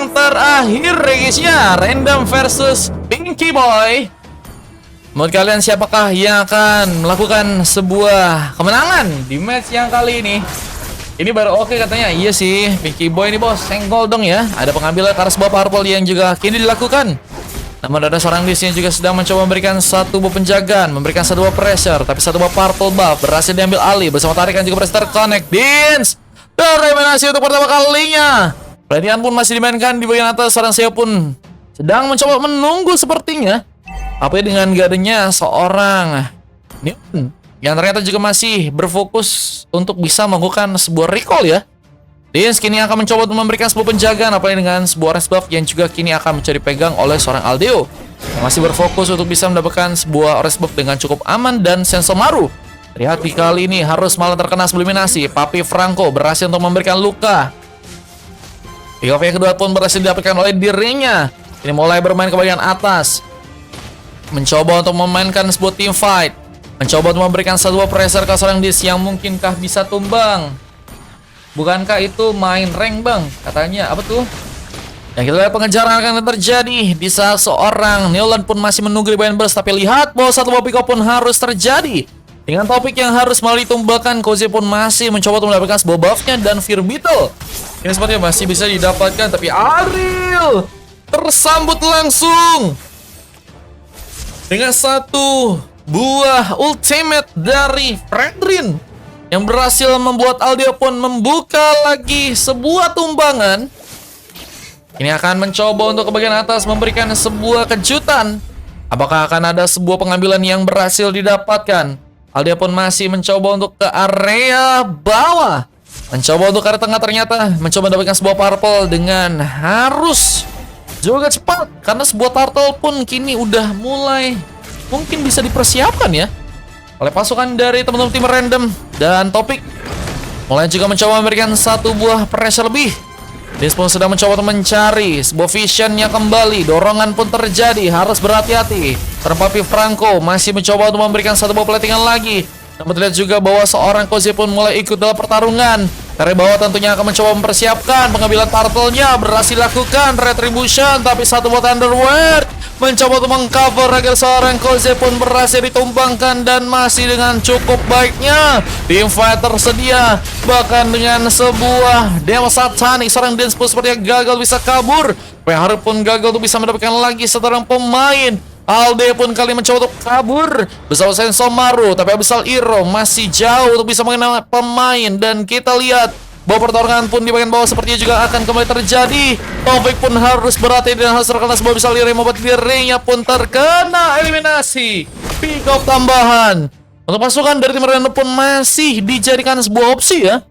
yang terakhir ya guys ya, Random versus Pinky Boy. Menurut kalian siapakah yang akan melakukan sebuah kemenangan di match yang kali ini? Ini baru oke katanya. Iya sih, Pinky Boy ini bos, senggol dong ya. Ada pengambilan ke arah sebuah purple yang juga kini dilakukan. Namun ada seorang Liz yang juga sedang mencoba memberikan satu buff penjagaan, memberikan satu buff pressure, tapi satu buff purple buff berhasil diambil alih bersama tarikan juga berhasil terconnect. Dins tereliminasi untuk pertama kalinya. Perhatian pun masih dimainkan di bagian atas. Seorang Seo pun sedang mencoba menunggu sepertinya. Apa dengan gak adanya seorang Neon yang ternyata juga masih berfokus untuk bisa melakukan sebuah recall ya. Dins kini akan mencoba untuk memberikan sebuah penjagaan, apalagi dengan sebuah rest buff yang juga kini akan mencari pegang oleh seorang Aldeo yang masih berfokus untuk bisa mendapatkan sebuah rest buff dengan cukup aman dan Sensomaru. Lihat di kali ini harus malah terkena subliminasi. Papi Franco berhasil untuk memberikan luka. Pick off yang kedua pun berhasil didapatkan oleh dirinya. Ini mulai bermain ke bagian atas, mencoba untuk memainkan sebuah team fight, mencoba untuk memberikan sebuah pressure ke seorang Dis yang mungkinkah bisa tumbang. Bukankah itu main rank bang? Katanya apa tuh? Yang kita lihat pengejaran akan terjadi di saat seorang Neolan pun masih menunggu di bagian burst. Tapi lihat bahwa satu buah pick up pun harus terjadi. Dengan topik yang harus melalui tumbakan, Koze pun masih mencoba untuk mendapatkan sebuah buffnya dan Fear Beetle. Ini sepertinya masih bisa didapatkan, tapi Ariel tersambut langsung dengan satu buah ultimate dari Fredrin yang berhasil membuat Aldeo pun membuka lagi sebuah tumbangan. Ini akan mencoba untuk ke bagian atas memberikan sebuah kejutan. Apakah akan ada sebuah pengambilan yang berhasil didapatkan? Aldeo pun masih mencoba untuk ke area bawah, mencoba untuk ke area tengah, ternyata mencoba mendapatkan sebuah purple dengan harus juga cepat karena sebuah turtle pun kini udah mulai mungkin bisa dipersiapkan ya oleh pasukan dari teman-teman tim random. Dan Topik mulai juga mencoba memberikan satu buah pressure lebih. Dis pun sedang mencoba untuk mencari sebuah visionnya kembali. Dorongan pun terjadi, harus berhati-hati. Papi Franco masih mencoba untuk memberikan satu buah platingan lagi. Namun terlihat juga bahwa seorang Koze pun mulai ikut dalam pertarungan. Dari bawah tentunya akan mencoba mempersiapkan pengambilan turtle-nya. Berhasil lakukan retribution, tapi satu buah Thunderword mencoba untuk mengcover agar seorang Koze pun berhasil ditumbangkan. Dan masih dengan cukup baiknya tim fight tersedia, bahkan dengan sebuah Dewa Satanik. Seorang Dance pun sepertinya gagal bisa kabur. PHR pun gagal untuk bisa mendapatkan lagi seorang pemain. Alde pun kali mencoba untuk kabur bersama Sensomaru, tapi Abyssal Hero masih jauh untuk bisa mengenal pemain. Dan kita lihat bahwa pertarungan pun di bagian bawah sepertinya juga akan kembali terjadi. Taufik pun harus berhati dan harus terkena sebuah Abyssal Hero yang membuat dirinya pun terkena eliminasi. Pick up tambahan untuk pasukan dari tim random pun masih dijadikan sebuah opsi ya.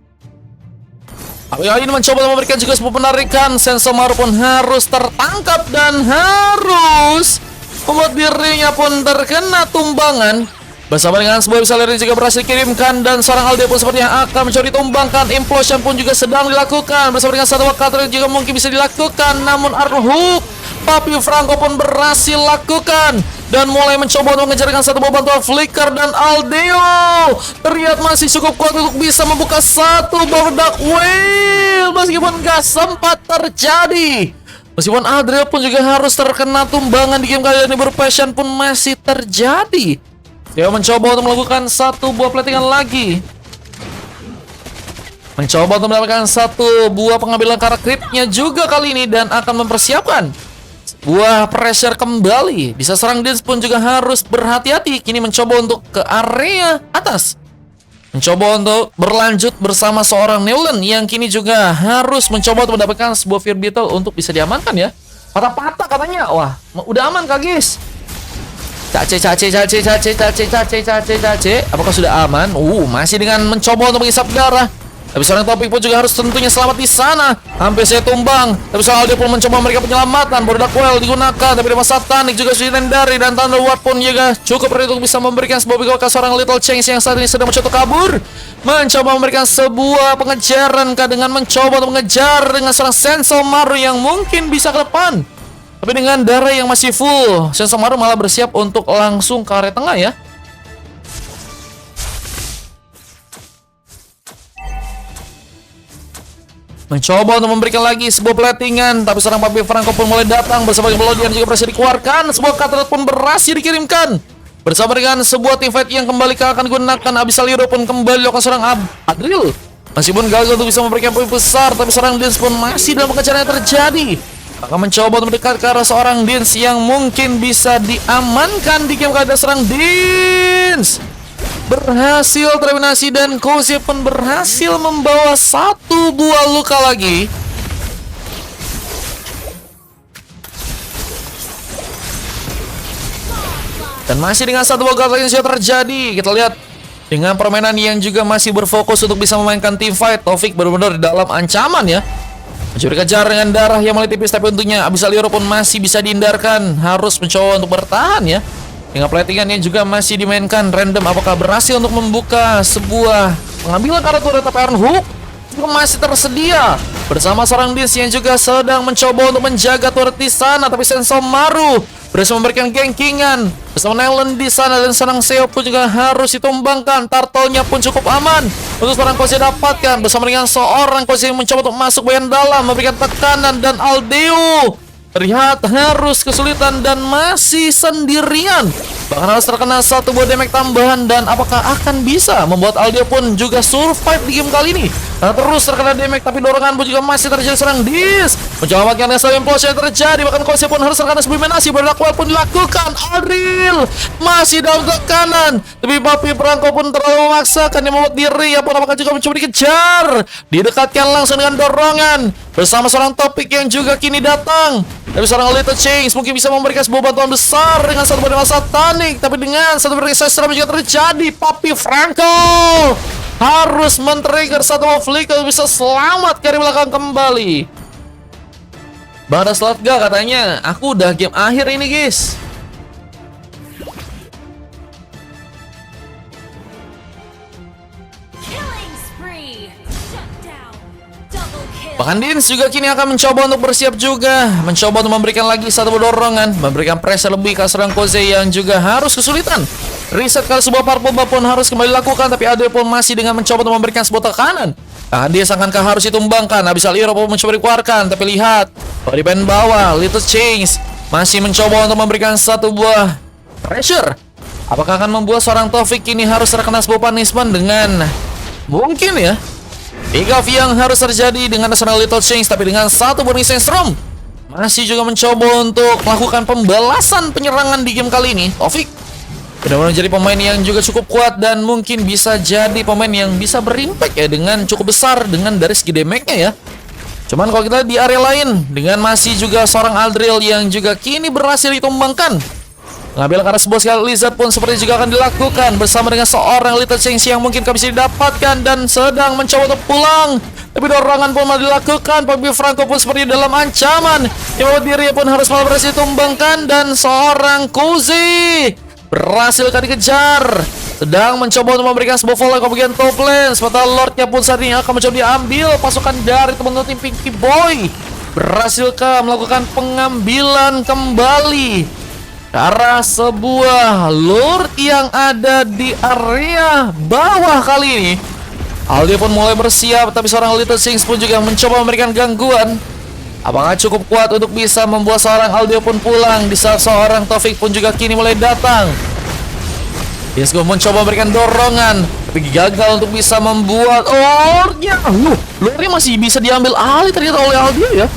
Tapi kali ini mencoba memberikan juga sebuah penarikan. Sensomaru pun harus tertangkap dan harus membuat dirinya pun terkena tumbangan. Bersama dengan sebuah Abyssal Hero juga berhasil dikirimkan. Dan seorang Alde pun sepertinya akan mencoba ditumbangkan. Implosion pun juga sedang dilakukan. Bersama dengan satu waktu juga mungkin bisa dilakukan. Namun Arhook Papi Franco pun berhasil lakukan. Dan mulai mencoba untuk mengejarkan satu buah bantuan Flicker. Dan Aldeo terlihat masih cukup kuat untuk bisa membuka satu buah Dark Whale, meskipun gak sempat terjadi. Meskipun Adriel pun juga harus terkena tumbangan di game kali ini, berpassion pun masih terjadi. Dia mencoba untuk melakukan satu buah platingan lagi, mencoba untuk mendapatkan satu buah pengambilan karakternya juga kali ini, dan akan mempersiapkan buah pressure kembali. Bisa serang Dins pun juga harus berhati-hati. Kini mencoba untuk ke area atas, mencoba untuk berlanjut bersama seorang Neolan yang kini juga harus mencoba untuk mendapatkan sebuah Fear Beetle untuk bisa diamankan ya. Patah-patah katanya. Wah, udah aman kah guys? Cace. Apakah sudah aman? Masih dengan mencoba untuk menghisap darah. Tapi seorang Topik pun juga harus tentunya selamat di sana. Hampir saya tumbang. Tapi seorang Alde pun mencoba memberikan penyelamatan. Dark Whale digunakan, tapi Dewa Satanik juga sudah legendary. Dan Thunderword pun juga cukup ready untuk bisa memberikan sebuah big ke seorang Little Change yang saat ini sedang mencoba kabur. Mencoba memberikan sebuah pengejaran dengan mencoba untuk mengejar dengan seorang Sensomaru yang mungkin bisa ke depan. Tapi dengan darah yang masih full, Sensomaru malah bersiap untuk langsung ke area tengah ya. mencoba untuk memberikan lagi sebuah platingan, tapi seorang Papi Franco pun mulai datang bersama dengan Melodian juga berhasil dikeluarkan. Sebuah Cutthroat pun berhasil dikirimkan bersama dengan sebuah teamfight yang kembali akan digunakan. Abyssal Hero pun kembali dilakukan seorang Adril. Meskipun gagal untuk bisa memberikan poin besar, tapi seorang Dins pun masih dalam pengejaran yang terjadi. Akan mencoba untuk mendekat ke arah seorang Dins yang mungkin bisa diamankan di game kali ini. Seorang Dins berhasil terminasi dan Koze pun berhasil membawa satu buah luka lagi. Dan masih dengan satu buah gagal yang sudah terjadi. Kita lihat dengan permainan yang juga masih berfokus untuk bisa memainkan team fight, Taufik benar-benar dalam ancaman ya. Mencuri kejar dengan darah yang mulai tipis, tapi untungnya Abyssal Hero pun masih bisa dihindarkan. Harus mencoba untuk bertahan ya. Dengan platingan yang juga masih dimainkan random, apakah berhasil untuk membuka sebuah pengambilan arah turret, tapi Iron Hook juga masih tersedia bersama seorang Dins yang juga sedang mencoba untuk menjaga turret di sana, tapi Sensomaru berhasil memberikan gankingan bersama Nelen di sana, dan seorang Seo pun juga harus ditumbangkan. Turtle-nya pun cukup aman untuk seorang Koze dapatkan bersama dengan seorang Koze yang mencoba untuk masuk bagian dalam memberikan tekanan, dan Aldeo terlihat harus kesulitan dan masih sendirian, bahkan harus terkena satu buah damage tambahan. Dan apakah akan bisa membuat Aldeo pun juga survive di game kali ini? Karena terus terkena damage, tapi dorongan pun juga masih terjadi. Serang Dis mencoba bagian yang selain implosion yang terjadi, bahkan Koze pun harus terkena sublimasi. Berlakuan pun dilakukan. Adril masih dalam tekanan, tapi Papi Franco pun terlalu memaksakan yang membuat diri ya pun apakah juga mencoba dikejar, didekatkan langsung dengan dorongan bersama seorang Topik yang juga kini datang. Tapi seorang Little Change mungkin bisa memberikan sebuah bantuan besar dengan satu berdaya satanik, tapi dengan satu berdaya seram juga terjadi. Papi Franco harus men-trigger satu flicker bisa selamat dari belakang kembali. Bada Slotga katanya, aku udah game akhir ini guys. Bahkan Dins juga kini akan mencoba untuk bersiap juga, mencoba untuk memberikan lagi satu dorongan, memberikan pressure lebih ke serang Koze yang juga harus kesulitan. Reset kali sebuah purple pun harus kembali dilakukan, tapi Ade pun masih dengan mencoba untuk memberikan sebuah tekanan. Dia akankah harus ditumbangkan? Abyssal Hero pun mencoba dikeluarkan, tapi lihat di pen bawah Little Change masih mencoba untuk memberikan satu buah pressure. Apakah akan membuat seorang Taufik kini harus terkena sebuah punishment dengan mungkin ya Igaf yang harus terjadi dengan nasional Little Change, tapi dengan satu bonus Storm masih juga mencoba untuk melakukan pembalasan penyerangan di game kali ini. Taufik benar-benar menjadi pemain yang juga cukup kuat dan mungkin bisa jadi pemain yang bisa berimpact ya dengan cukup besar dengan dari segi damage-nya ya. Cuman kalau kita di area lain dengan masih juga seorang Aldril yang juga kini berhasil ditumbangkan. Ngambil ke arah sebuah skill Lizard pun seperti juga akan dilakukan bersama dengan seorang Little Change yang mungkin bisa didapatkan dan sedang mencoba untuk pulang. Tapi dorongan pun malah dilakukan. Papi Franco pun seperti dalam ancaman. Yang membuat dirinya pun harus malah berhasil ditumbangkan, dan seorang Koze berhasil dikejar. Sedang mencoba untuk memberikan sebuah follow ke bagian top lane. Sementara Lordnya pun saat ini akan mencoba diambil pasukan dari teman-teman tim Pinky Boy. Berhasilkah melakukan pengambilan kembali ke arah sebuah Lord yang ada di area bawah kali ini? Aldi pun mulai bersiap, tapi seorang Little Things pun juga mencoba memberikan gangguan. Apakah cukup kuat untuk bisa membuat seorang Aldi pun pulang di saat seorang Taufik pun juga kini mulai datang? Yesgo mencoba memberikan dorongan, tapi gagal untuk bisa membuat Lordnya. Lordnya masih bisa diambil alih ternyata oleh Aldi ya.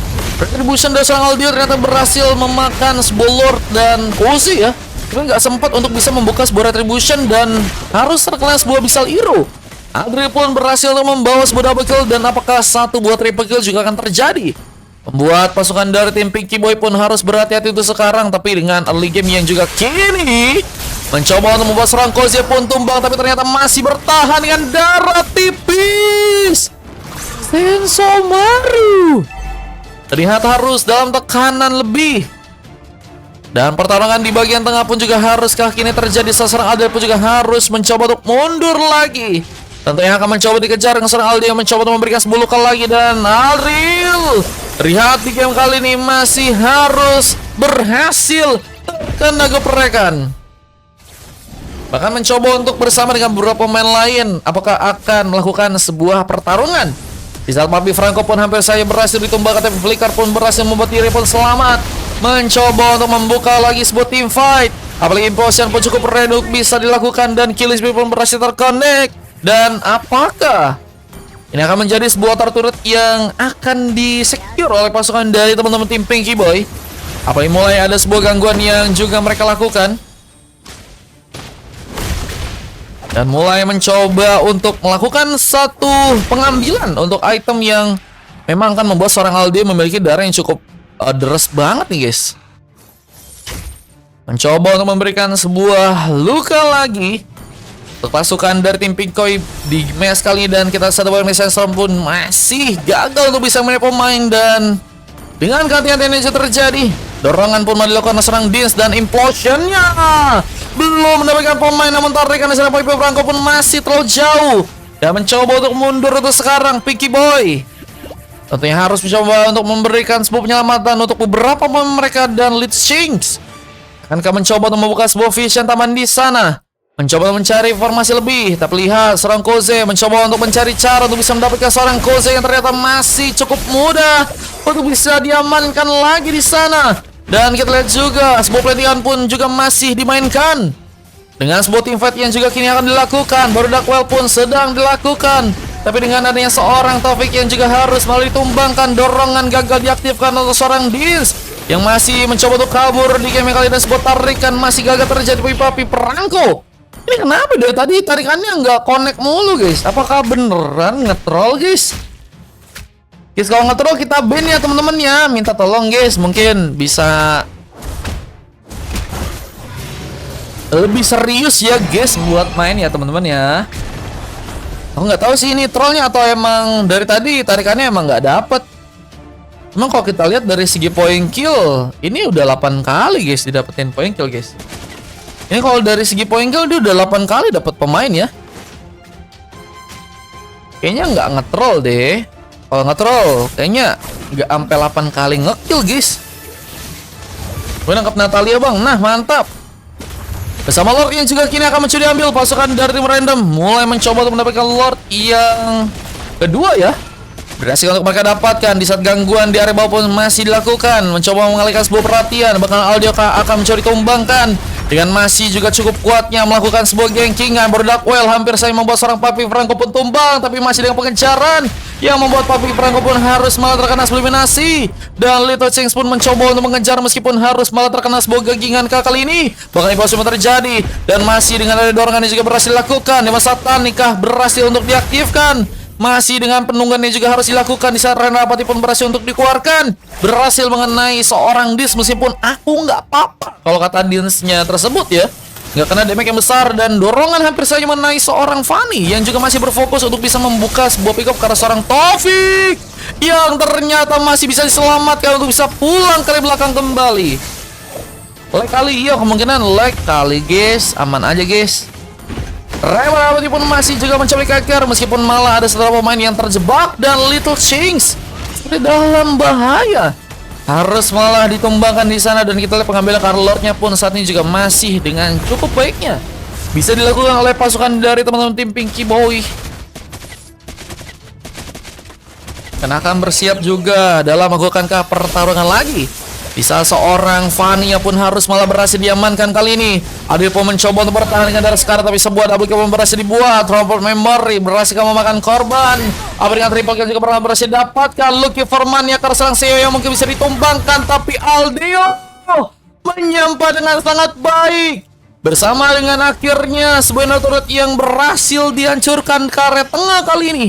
Retribution dari seorang Aldi ternyata berhasil memakan sebuah Lord dan Koze ya. Tapi nggak sempat untuk bisa membuka sebuah Retribution dan harus terkena sebuah Abyssal Hero. Adri pun berhasil untuk membawa sebuah double kill, dan apakah satu buah triple kill juga akan terjadi? Membuat pasukan dari tim Pinky Boy pun harus berhati-hati untuk sekarang. Tapi dengan early game yang juga kini mencoba untuk membuat seorang Koze pun tumbang, tapi ternyata masih bertahan dengan darah tipis. Sensomaru terlihat harus dalam tekanan lebih. Dan pertarungan di bagian tengah pun juga haruskah kini terjadi? Seorang Aldi pun juga harus mencoba untuk mundur lagi. Tentunya akan mencoba dikejar dengan seorang Aldi yang mencoba untuk memberikan 10 luka lagi. Dan Alril terlihat di game kali ini masih harus berhasil terkena geprekan. Bahkan mencoba untuk bersama dengan beberapa pemain lain, apakah akan melakukan sebuah pertarungan Di saat Papi Franco pun hampir saja berhasil ditumbangkan, tapi Flicker pun berhasil membuat diri pun selamat. Mencoba untuk membuka lagi sebuah team fight. Apalagi Implosion pun cukup redup bisa dilakukan dan Killing Spree pun berhasil terconnect. Dan apakah ini akan menjadi sebuah turret yang akan di-secure oleh pasukan dari teman-teman tim Pinky Boy? Apalagi mulai ada sebuah gangguan yang juga mereka lakukan. Dan mulai mencoba untuk melakukan satu pengambilan untuk item yang memang akan membuat seorang Aldi memiliki darah yang cukup deres banget nih guys. Mencoba untuk memberikan sebuah luka lagi untuk pasukan dari tim Pinkoy di match kali ini. Dan kita sadar bahwa Sandstorm pun masih gagal untuk bisa menipu pemain. Dan dengan kehati-hatian yang terjadi, dorongan pun dilakukan serang Dins dan Implosionnya belum mendapatkan pemain, namun tarikan dari Papi Franco pun masih terlalu jauh dan mencoba untuk mundur untuk sekarang. Pinky Boy tentunya harus mencoba untuk memberikan sebuah penyelamatan untuk beberapa pemain mereka. Dan Lich Shinx akankah mencoba untuk membuka sebuah vision taman di sana, mencoba untuk mencari informasi lebih. Tapi lihat seorang Koze mencoba untuk mencari cara untuk bisa mendapatkan seorang Koze yang ternyata masih cukup mudah untuk bisa diamankan lagi di sana. Dan kita lihat juga sebuah pelatihan pun juga masih dimainkan dengan sebuah team fight yang juga kini akan dilakukan. Baru Darkwell pun sedang dilakukan, tapi dengan adanya seorang Taufik yang juga harus melalui tumbangkan, dorongan gagal diaktifkan untuk seorang Dins yang masih mencoba untuk kabur di game kali ini. Dan sebuah tarikan masih gagal terjadi bagi Papi Franco. Ini kenapa dari tadi tarikannya nggak connect mulu guys? Apakah beneran nge-troll guys? Guys, kalau nge-troll kita ban ya teman-teman ya. Minta tolong guys, mungkin bisa lebih serius ya guys buat main ya teman-teman ya. Aku nggak tahu sih ini trollnya atau emang dari tadi tarikannya emang nggak dapet. Emang kalau kita lihat dari segi point kill, ini udah 8 kali guys didapetin point kill guys. Ini kalau dari segi point kill dia udah 8 kali dapat pemain ya. Kayaknya nggak nge-troll deh. Kalau nge-troll kayaknya nggak sampai 8 kali nge-kill guys. Gue nangkap Natalia bang. Nah mantap. Bersama Lord yang juga kini akan mencoba diambil pasukan dari tim random. Mulai mencoba untuk mendapatkan Lord yang kedua ya. Berhasil untuk mereka dapatkan di saat gangguan di area bawah pun masih dilakukan. Mencoba mengalihkan sebuah perhatian. Bahkan Aldio akan mencoba ditumbangkan dengan masih juga cukup kuatnya melakukan sebuah gankingan. Baru Darkwell hampir saja membuat seorang Papi Franco pun tumbang, tapi masih dengan pengejaran yang membuat Papi Franco pun harus malah terkena eliminasi. Dan Little Shinx pun mencoba untuk mengejar meskipun harus malah terkena sebuah gankingan kali ini. Bahkan impulsi terjadi dan masih dengan ada dorongan yang juga berhasil dilakukan. Di masa Tanikah berhasil untuk diaktifkan. Masih dengan penunggan yang juga harus dilakukan di saat Renapati pun berhasil untuk dikeluarkan. Berhasil mengenai seorang Dins meskipun aku nggak apa-apa kalau kata Dinsnya tersebut ya. Nggak kena damage yang besar dan dorongan hampir saja mengenai seorang Fanny yang juga masih berfokus untuk bisa membuka sebuah pick up karena seorang Taufik yang ternyata masih bisa diselamatkan untuk bisa pulang ke belakang kembali. Lag kali iya kemungkinan lag kali guys. Aman aja guys. Renapati pun masih juga mencoba keker meskipun malah ada beberapa pemain yang terjebak. Dan Little Shinx seperti dalam bahaya, harus malah ditumbangkan di sana. Dan kita lihat pengambilan Lordnya pun saat ini juga masih dengan cukup baiknya bisa dilakukan oleh pasukan dari teman-teman tim Pinky Boy. Dan akan bersiap juga dalam melakukan pertarungan lagi. Bisa seorang Vania pun harus malah berhasil diamankan kali ini. Adil pun mencoba untuk bertahan dengan darah sekarang, tapi sebuah double kill pun berhasil dibuat. Transport memory berhasil memakan korban. Apa dengan triple kill juga pernah berhasil dapatkan. Lucky for Mania karena serang Seo yang mungkin bisa ditumbangkan, tapi Aldio menyampai dengan sangat baik. Bersama dengan akhirnya sebuah turret yang berhasil dihancurkan ke area tengah kali ini.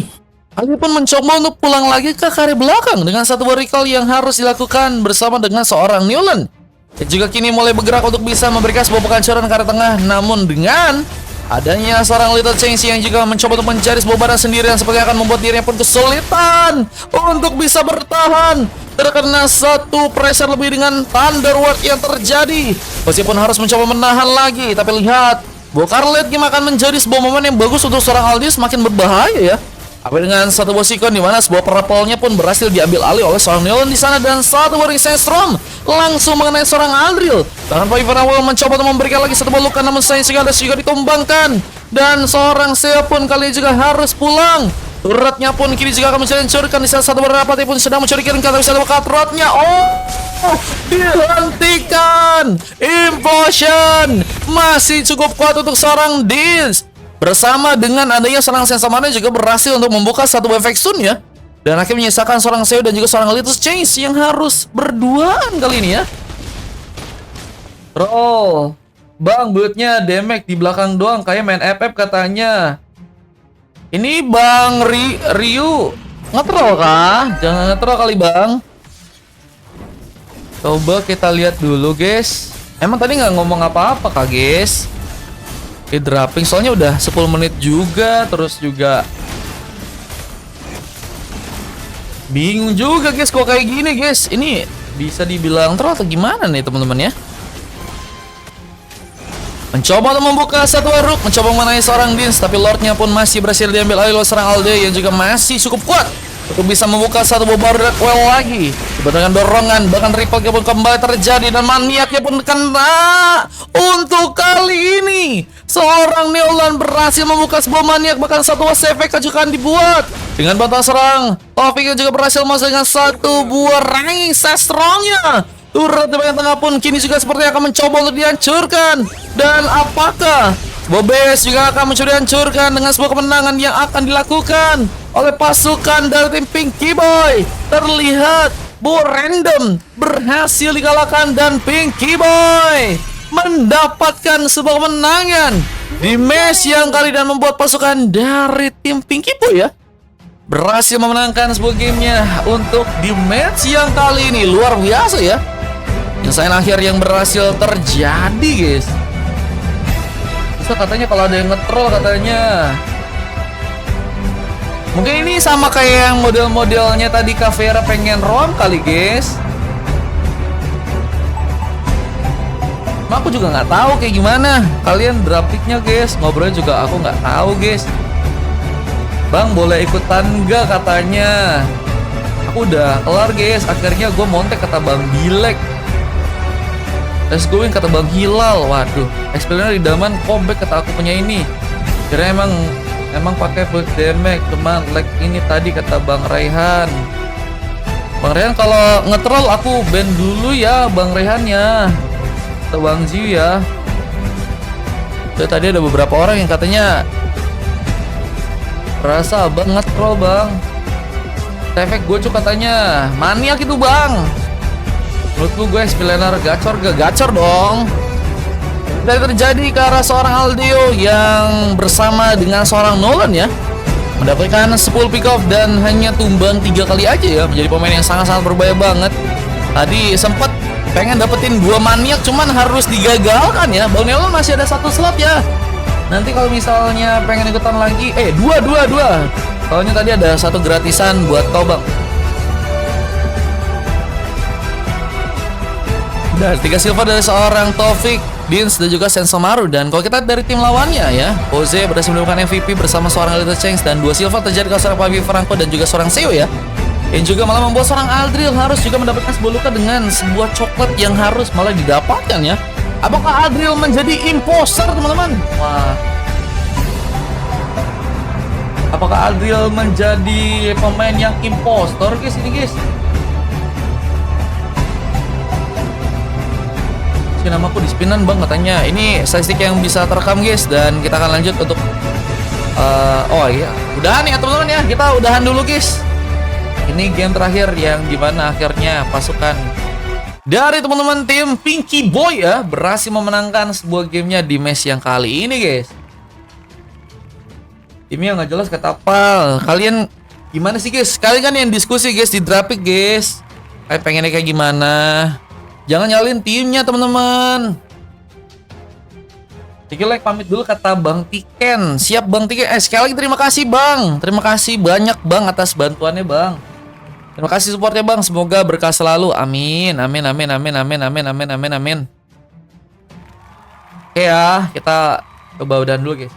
Aldi pun mencoba untuk pulang lagi ke area belakang dengan satu recall yang harus dilakukan bersama dengan seorang Newland. Dan juga kini mulai bergerak untuk bisa memberikan sebuah penghancuran ke area tengah. Namun dengan adanya seorang Little Shinx yang juga mencoba untuk mencari sebuah barang sendirian sepertinya akan membuat dirinya pun kesulitan untuk bisa bertahan. Terkena satu pressure lebih dengan Thunderword yang terjadi. Meskipun harus mencoba menahan lagi, tapi lihat Bokar late game akan menjadi sebuah momen yang bagus untuk seorang Aldi semakin berbahaya ya. Apa dengan satu buah sikon di mana sebuah purple-nya pun berhasil diambil alih oleh seorang Neon di sana dan satu Waring Sandstorm langsung mengenai seorang Aldril. Bahkan Papi Franco mencoba untuk memberikan lagi satu buah luka namun sayang sekali juga ditumbangkan dan seorang Seo pun kali ini juga harus pulang. Turretnya pun kini juga akan mencuri-hancurkan di salah satu beberapa pun sedang mencuri-hancurkan tapi satu turretnya. Dihentikan. Implosion masih cukup kuat untuk seorang Dins. Bersama dengan adanya seorang Sensoman juga berhasil untuk membuka satu efek stun ya. Dan akhirnya menyisakan seorang Seo dan juga seorang Litus Change yang harus berduaan kali ini ya. Roll. Bang, buildnya damage di belakang doang kayak main FF katanya. Ini Bang Ryu ngetrol kah? Jangan ngetrol kali Bang. Coba kita lihat dulu guys. Emang tadi nggak ngomong apa-apa kah guys? Dropping soalnya udah 10 menit juga. Terus juga bingung juga guys kok kayak gini guys. Ini bisa dibilang troll atau gimana nih teman-teman ya? Mencoba untuk membuka satu Rook, mencoba mengenai seorang Dins, tapi Lordnya pun masih berhasil diambil oleh seorang Alde yang juga masih cukup kuat untuk bisa membuka satu buah Dark Well lagi. Dengan dorongan, bahkan Ripple pun kembali terjadi dan maniaknya pun kena. Untuk kali ini, seorang Neolan berhasil membuka sebuah maniak, bahkan satu efek juga dibuat. Dengan bantuan serang, Taufik juga berhasil masuk dengan satu buah ranking strongnya. Turret di bagian tengah pun kini juga seperti akan mencoba untuk dihancurkan. Dan apakah Bobes juga akan mencoba dihancurkan dengan sebuah kemenangan yang akan dilakukan oleh pasukan dari tim Pinky Boy? Terlihat bahwa Random berhasil dikalahkan dan Pinky Boy mendapatkan sebuah kemenangan di match yang kali dan membuat pasukan dari tim Pinky Boy ya berhasil memenangkan sebuah gamenya untuk di match yang kali ini. Luar biasa ya. Penyelesaian akhir yang berhasil terjadi guys. Bisa katanya kalau ada yang nge-troll katanya. Mungkin ini sama kayak yang model-modelnya tadi Caveira pengen roam kali guys. Aku juga nggak tahu kayak gimana. Kalian grafiknya guys. Ngobrolnya juga aku nggak tahu guys. Bang boleh ikutan nggak katanya. Aku udah kelar guys. Akhirnya gue montek kata Bang Bilek. Let's go kata Bang Hilal. Waduh, experience di daman comeback kata aku punya ini. Kira emang pakai full damage, cuman lag ini tadi kata Bang Raihan. Bang Raihan kalau ngetrol aku ban dulu ya Bang Raihannya. Atau Bang Ziu ya. Jadi tadi ada beberapa orang yang katanya rasa Bang ngetrol Bang. Efek gue cuma katanya maniak itu Bang. Menurut lu gue Spilliner gacor gak? Gacor dong. Dari terjadi ke arah seorang Aldeo yang bersama dengan seorang Nolan ya mendapatkan 10 pick off dan hanya tumbang 3 kali aja ya. Menjadi pemain yang sangat-sangat berbahaya banget. Tadi sempat pengen dapetin 2 maniak cuman harus digagalkan ya. Bang Nolan masih ada 1 slot ya. Nanti kalau misalnya pengen ikutan lagi dua. Soalnya tadi ada 1 gratisan buat kau Bang. Dan 3 silver dari seorang Taufik, Dins dan juga Sensomaru. Dan kalau kita dari tim lawannya ya, Jose berhasil mendapatkan MVP bersama seorang Little Change dan 2 silver terjadi ke seorang Fabi Franco dan juga seorang Seo ya. Yang juga malah membuat seorang Aldril harus juga mendapatkan sebuah luka dengan sebuah coklat yang harus malah didapatkan ya. Apakah Aldril menjadi imposter teman-teman? Wah. Apakah Aldril menjadi pemain yang impostor guys ini guys? Namaku di spinan Bang katanya. Ini statistik yang bisa terekam guys. Dan kita akan lanjut untuk oh iya udahan ya teman-teman ya. Kita udahan dulu guys. Ini game terakhir yang dimana akhirnya pasukan dari teman-teman tim Pinky Boy ya berhasil memenangkan sebuah gamenya di match yang kali ini guys. Timnya nggak jelas kata Pal. Kalian gimana sih guys? Kalian kan yang diskusi guys di Drapik guys. Kalian pengennya kayak gimana? Jangan nyalin timnya teman-teman. Tiki like pamit dulu kata Bang Tiken. Siap Bang Tiken. Sekali lagi terima kasih Bang. Terima kasih banyak Bang atas bantuannya Bang. Terima kasih supportnya Bang. Semoga berkah selalu. Amin. Amin. Amin. Amin. Amin. Amin. Amin. Amin. Amin. Oke ya, kita coba udahan dulu guys.